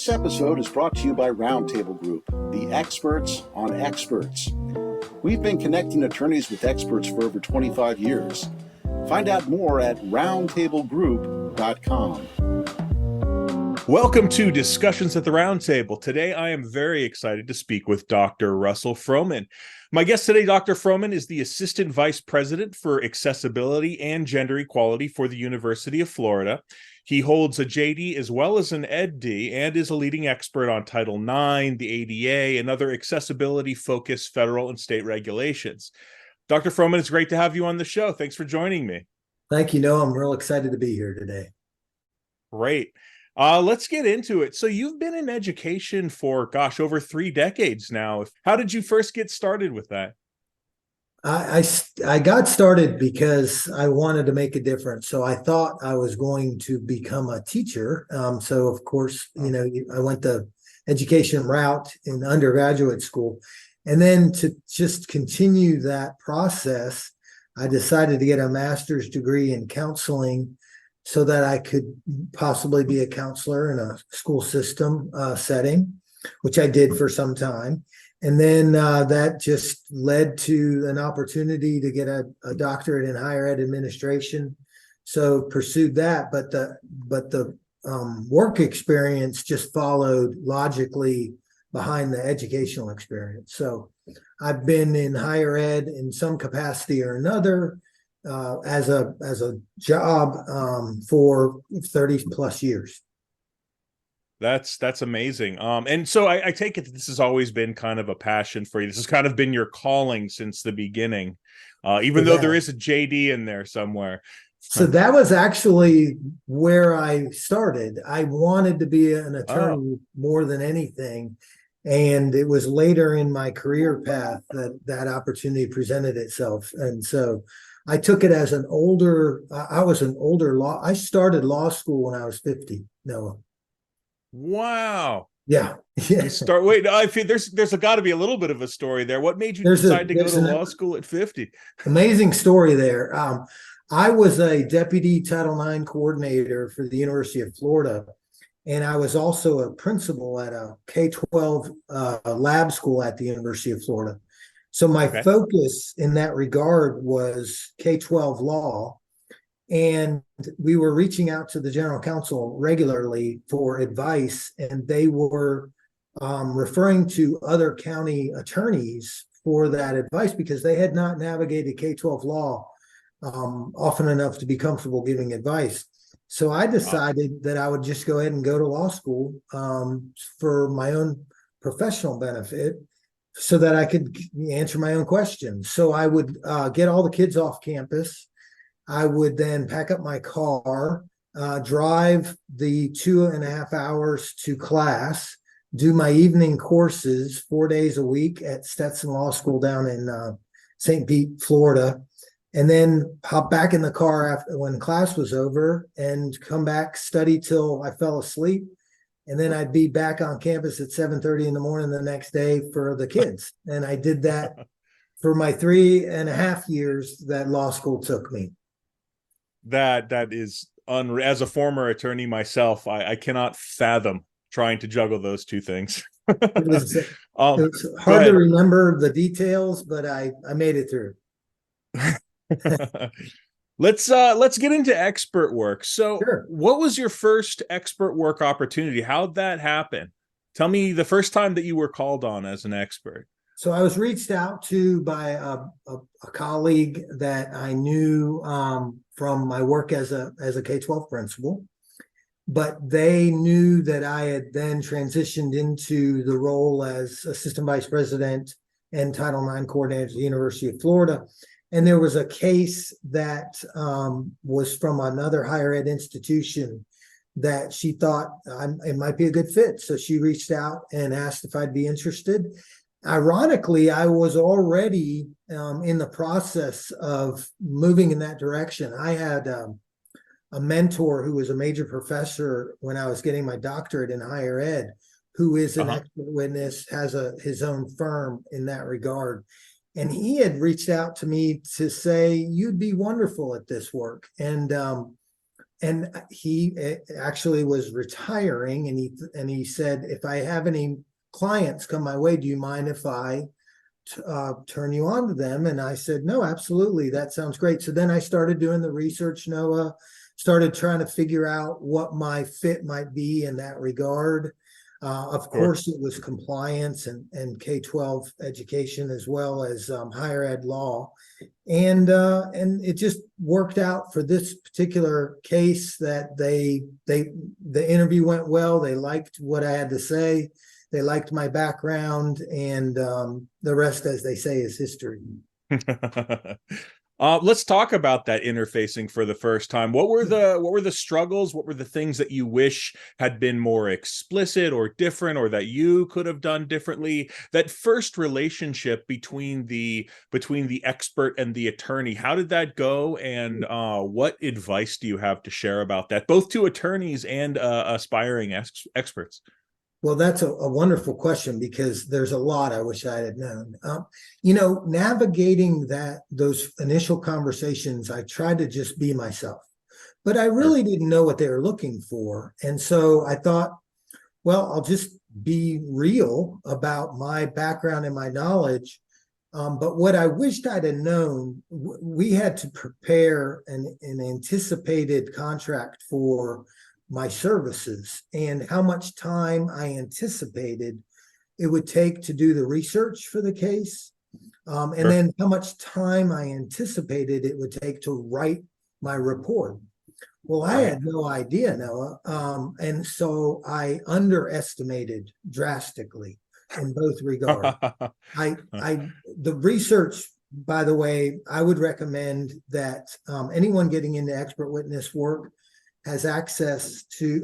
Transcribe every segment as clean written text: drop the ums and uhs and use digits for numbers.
This episode is brought to you by Roundtable Group, the experts on experts. We've been connecting attorneys with experts for over 25 years. Find out more at roundtablegroup.com. Welcome to Discussions at the Roundtable. Today, I am very excited to speak with Dr. Russell Froman. My guest today, Dr. Froman, is the Assistant Vice President for Accessibility and Gender Equality for the University of Florida. He holds a JD as well as an EdD and is a leading expert on Title IX, the ADA, and other accessibility-focused federal and state regulations. Dr. Froman, it's great to have you on the show. Thanks for joining me. Thank you. No, I'm real excited to be here today. Great. Let's get into it. So you've been in education for, over 3 decades now. How did you first get started with that? I got started because I wanted to make a difference. So I thought I was going to become a teacher. So of course, I went the education route in undergraduate school. And then to just continue that process, I decided to get a master's degree in counseling so that I could possibly be a counselor in a school system setting, which I did for some time. And then that just led to an opportunity to get a doctorate in higher ed administration. So pursued that, but the work experience just followed logically behind the educational experience. So I've been in higher ed in some capacity or another as a job for 30 plus years. That's amazing. And so I take it that this has always been kind of a passion for you. This has kind of been your calling since the beginning, even though there is a JD in there somewhere. So that was actually where I started. I wanted to be an attorney more than anything. And it was later in my career path that opportunity presented itself. And so I took it as I started law school when I was 50, Noah. Wow. Yeah. I feel there's got to be a little bit of a story there. What made you decide to go to law school at 50? Amazing story there. I was a deputy Title IX coordinator for the University of Florida, and I was also a principal at a K-12 lab school at the University of Florida. So my focus in that regard was K-12 law. And we were reaching out to the general counsel regularly for advice, and they were referring to other county attorneys for that advice because they had not navigated K-12 law often enough to be comfortable giving advice. So I decided that I would just go ahead and go to law school for my own professional benefit so that I could answer my own questions. So I would get all the kids off campus. I would then pack up my car, drive the 2.5 hours to class, do my evening courses 4 days a week at Stetson Law School down in St. Pete, Florida, and then hop back in the car after when class was over and come back, study till I fell asleep. And then I'd be back on campus at 7:30 in the morning the next day for the kids. And I did that for my 3.5 years that law school took me. That is as a former attorney myself, I cannot fathom trying to juggle those two things. It was hard to remember the details, but I made it through. Let's get into expert work. So sure. What was your first expert work opportunity? How'd that happen? Tell me the first time that you were called on as an expert. So I was reached out to by a colleague that I knew from my work as a K-12 principal, but they knew that I had then transitioned into the role as assistant vice president and Title IX coordinator at the University of Florida. And there was a case that was from another higher ed institution that she thought it might be a good fit. So she reached out and asked if I'd be interested. Ironically, I was already in the process of moving in that direction. I had a mentor who was a major professor when I was getting my doctorate in higher ed, who is an expert witness, has his own firm in that regard. And he had reached out to me to say, you'd be wonderful at this work. And and he actually was retiring, and he said, if I have any clients come my way, do you mind if I turn you on to them? And I said, no, absolutely. That sounds great. So then I started doing the research, Noah, started trying to figure out what my fit might be in that regard. Of course, it was compliance and K-12 education, as well as higher ed law. And it just worked out for this particular case that the interview went well. They liked what I had to say. They liked my background, and the rest, as they say, is history. Let's talk about that interfacing for the first time. What were the struggles? What were the things that you wish had been more explicit or different, or that you could have done differently? That first relationship between the expert and the attorney, how did that go? And what advice do you have to share about that, both to attorneys and aspiring experts? Well, that's a wonderful question, because there's a lot I wish I had known. Navigating those initial conversations, I tried to just be myself, but I really didn't know what they were looking for. And so I thought, well, I'll just be real about my background and my knowledge. But what I wished I'd have known, we had to prepare an anticipated contract for my services, and how much time I anticipated it would take to do the research for the case. And then how much time I anticipated it would take to write my report. Well, I had no idea, Noah. And so I underestimated drastically in both regards. The research, by the way, I would recommend that anyone getting into expert witness work have access to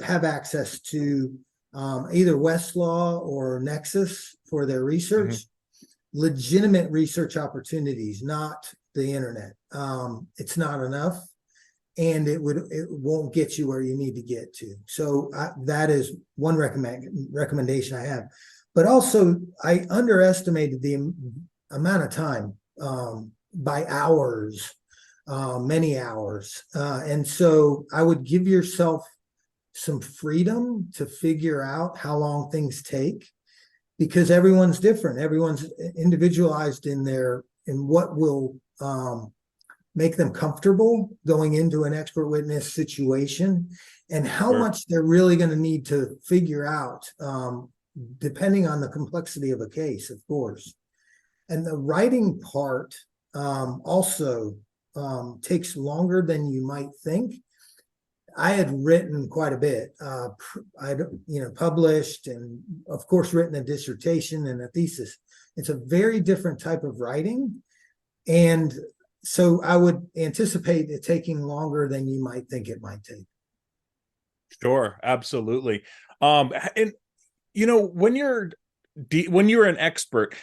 either Westlaw or Nexus for their research, legitimate research opportunities, not the internet. It's not enough, and it won't get you where you need to get to. So that is one recommendation I have. But also, I underestimated the amount of time, by hours. Many hours. And so I would give yourself some freedom to figure out how long things take, because everyone's different. Everyone's individualized in what will make them comfortable going into an expert witness situation, and how much they're really going to need to figure out, depending on the complexity of a case, of course. And the writing part also takes longer than you might think. I had written quite a bit. I'd published, and of course written a dissertation and a thesis. It's a very different type of writing, and so I would anticipate it taking longer than you might think it might take. Sure, absolutely. And when you're an expert,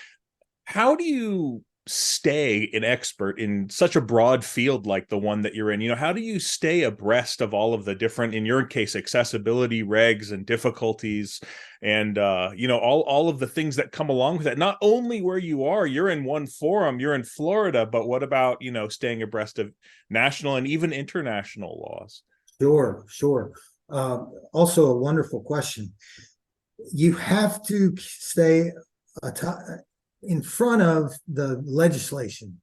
how do you stay an expert in such a broad field like the one that you're in? How do you stay abreast of all of the different, in your case, accessibility regs and difficulties, and all of the things that come along with that? Not only where you're in one forum, you're in Florida, but what about staying abreast of national and even international laws? Sure. Also a wonderful question. You have to stay in front of the legislation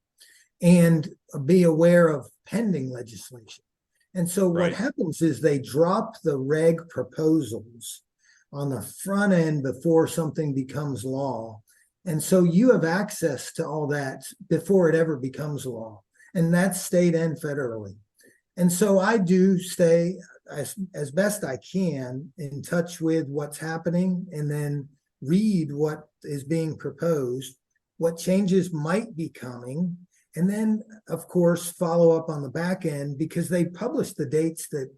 and be aware of pending legislation. And so what happens is they drop the reg proposals on the front end before something becomes law. And so you have access to all that before it ever becomes law. And that's state and federally. And so I do stay as best I can in touch with what's happening, and then read what is being proposed, what changes might be coming, and then, of course, follow up on the back end, because they publish the dates that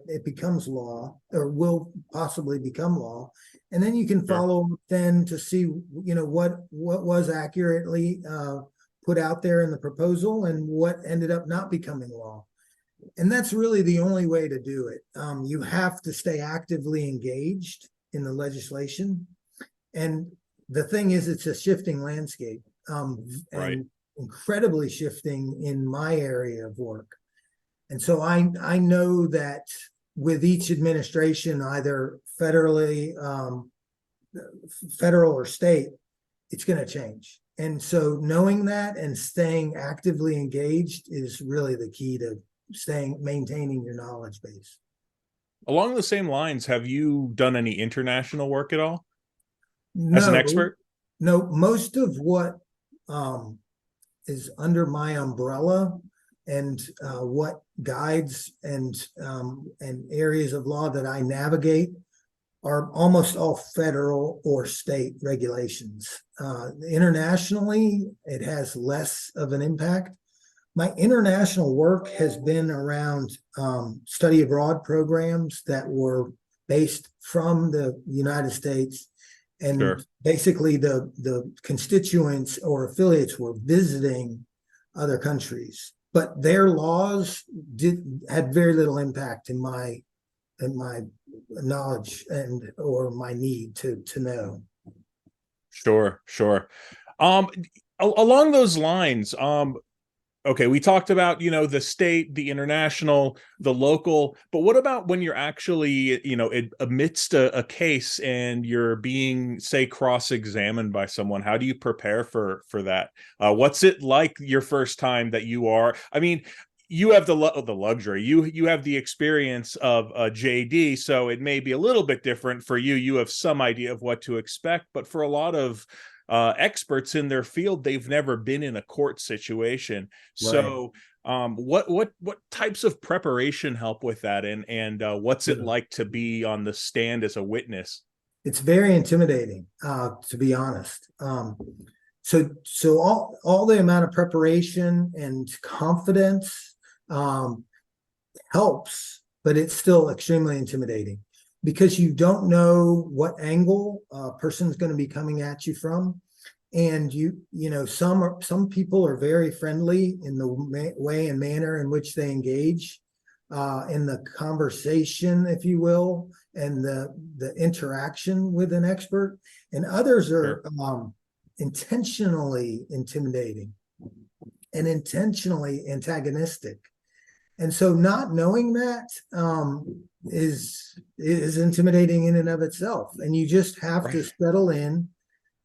it becomes law or will possibly become law. And then you can follow up then to see, what was accurately put out there in the proposal and what ended up not becoming law. And that's really the only way to do it. You have to stay actively engaged in the legislation. And the thing is, it's a shifting landscape, and incredibly shifting in my area of work. And so I know that with each administration, either federal or state, it's going to change. And so knowing that and staying actively engaged is really the key to maintaining your knowledge base. Along the same lines, have you done any international work at all as an No, expert? no, most of what is under my umbrella and what guides and areas of law that I navigate are almost all federal or state regulations. Internationally, it has less of an impact. My international work has been around study abroad programs that were based from the United States. And Sure. basically the constituents or affiliates were visiting other countries, but their laws had very little impact in my knowledge or my need to know. Sure, sure. Along those lines, okay, we talked about, the state, the international, the local, but what about when you're actually, amidst a case and you're being, say, cross-examined by someone? How do you prepare for that? What's it like your first time that you are? I mean, you have the luxury. You have the experience of a JD, so it may be a little bit different for you. You have some idea of what to expect, but for a lot of experts in their field, they've never been in a court situation. So what types of preparation help with that, and what's it like to be on the stand as a witness? It's very intimidating, to be honest. So all the amount of preparation and confidence helps, but it's still extremely intimidating because you don't know what angle a person's going to be coming at you from. And some people are very friendly in the way and manner in which they engage in the conversation, if you will, and the interaction with an expert. And others are intentionally intimidating and intentionally antagonistic. And so not knowing that is intimidating in and of itself. And you just have to settle in,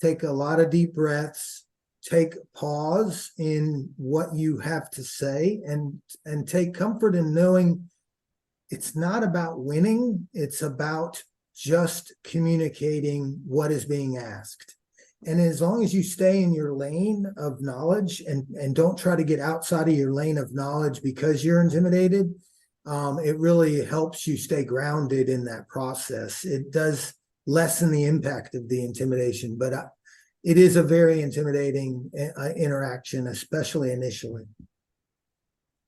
take a lot of deep breaths, take pause in what you have to say, and take comfort in knowing it's not about winning, it's about just communicating what is being asked. And as long as you stay in your lane of knowledge and don't try to get outside of your lane of knowledge because you're intimidated, it really helps you stay grounded in that process. It does lessen the impact of the intimidation, but it is a very intimidating interaction, especially initially.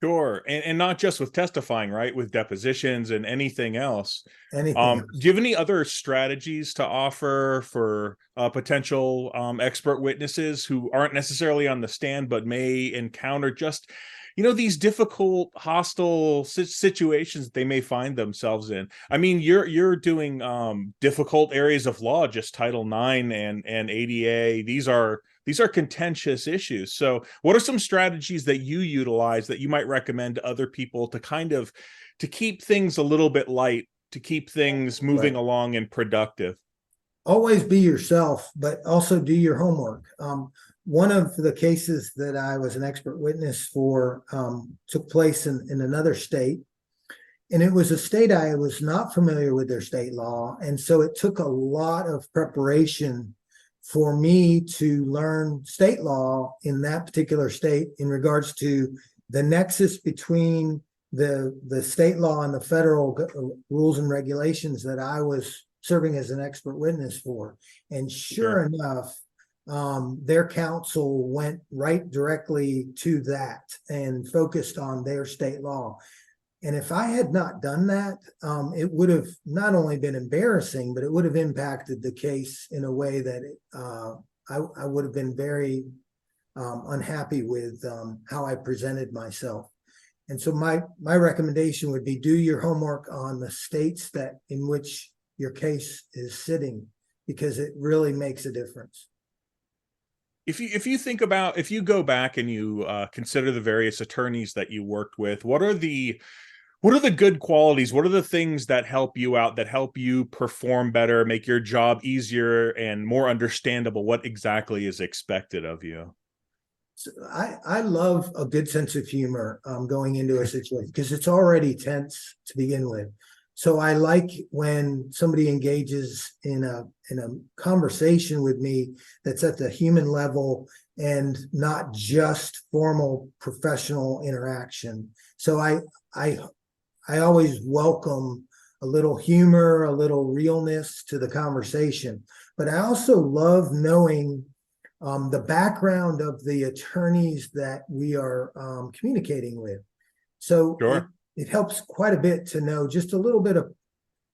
Sure. And not just with testifying, right? With depositions and anything else. Anything else. Do you have any other strategies to offer for potential expert witnesses who aren't necessarily on the stand, but may encounter just, these difficult, hostile situations they may find themselves in? I mean, you're doing difficult areas of law, just Title IX and ADA. These are contentious issues. So what are some strategies that you utilize that you might recommend to other people to keep things a little bit light, to keep things moving along and productive? Always be yourself, but also do your homework. One of the cases that I was an expert witness for took place in another state. And it was a state I was not familiar with their state law. And so it took a lot of preparation for me to learn state law in that particular state in regards to the nexus between the state law and the federal rules and regulations that I was serving as an expert witness for. And sure enough, their counsel went right directly to that and focused on their state law. And if I had not done that, it would have not only been embarrassing, but it would have impacted the case in a way that I would have been very unhappy with how I presented myself. And so my recommendation would be do your homework on the states in which your case is sitting, because it really makes a difference. If you think about, if you go back and you consider the various attorneys that you worked with, what are the good qualities? What are the things that help you out, that help you perform better, make your job easier and more understandable? What exactly is expected of you? So I love a good sense of humor going into a situation because it's already tense to begin with. So I like when somebody engages in a conversation with me that's at the human level and not just formal professional interaction. So I always welcome a little humor, a little realness to the conversation. But I also love knowing the background of the attorneys that we are communicating with. So Sure. it helps quite a bit to know just a little bit of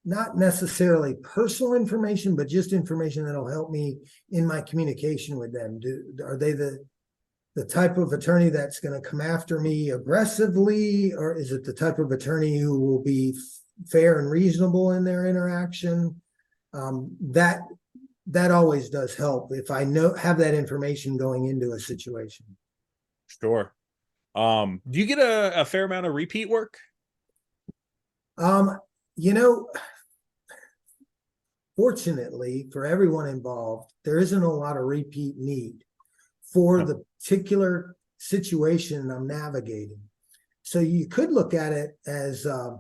not necessarily personal information, but just information that'll help me in my communication with them. Are they the type of attorney that's going to come after me aggressively, or is it the type of attorney who will be fair and reasonable in their interaction? That always does help if I have that information going into a situation. Sure. Do you get a fair amount of repeat work? Um, you know, fortunately for everyone involved, there isn't a lot of repeat need for the particular situation I'm navigating. So you could look at it as a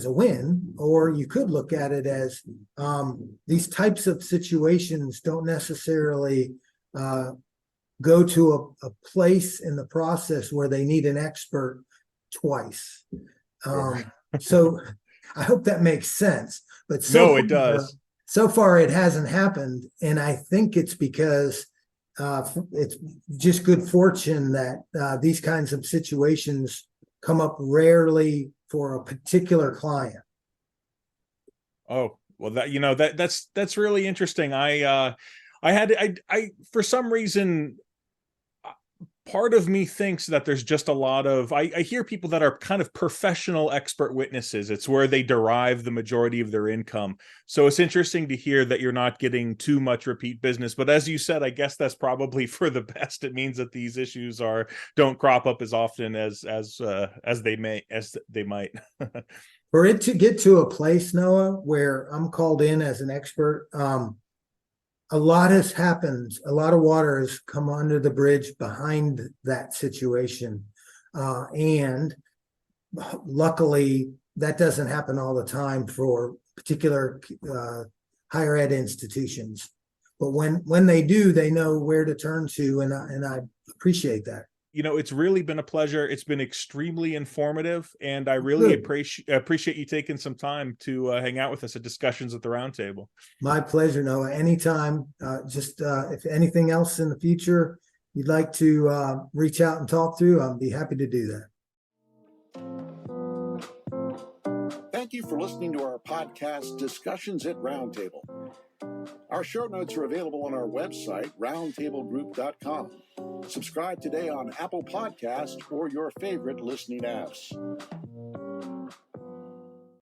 win, or you could look at it as these types of situations don't necessarily go to a place in the process where they need an expert twice. So I hope that makes sense. But No, it does. So far, it hasn't happened, and I think it's because it's just good fortune that these kinds of situations come up rarely for a particular client. Oh, well, that's really interesting. I for some reason, part of me thinks that there's just a lot of, I hear people that are kind of professional expert witnesses. It's where they derive the majority of their income. So it's interesting to hear that you're not getting too much repeat business. But as you said, I guess that's probably for the best. It means that these issues don't crop up as often as they might. For it to get to a place, Noah, where I'm called in as an expert, a lot has happened. A lot of water has come under the bridge behind that situation. And luckily, that doesn't happen all the time for particular higher ed institutions. But when they do, they know where to turn to, and I appreciate that. It's really been a pleasure. It's been extremely informative, and I really appreciate you taking some time to hang out with us at Discussions at the Roundtable. My pleasure, Noah. Anytime. If anything else in the future you'd like to reach out and talk through, I'll be happy to do that. Thank you for listening to our podcast, Discussions at Roundtable. Our show notes are available on our website, roundtablegroup.com. Subscribe today on Apple Podcasts or your favorite listening apps.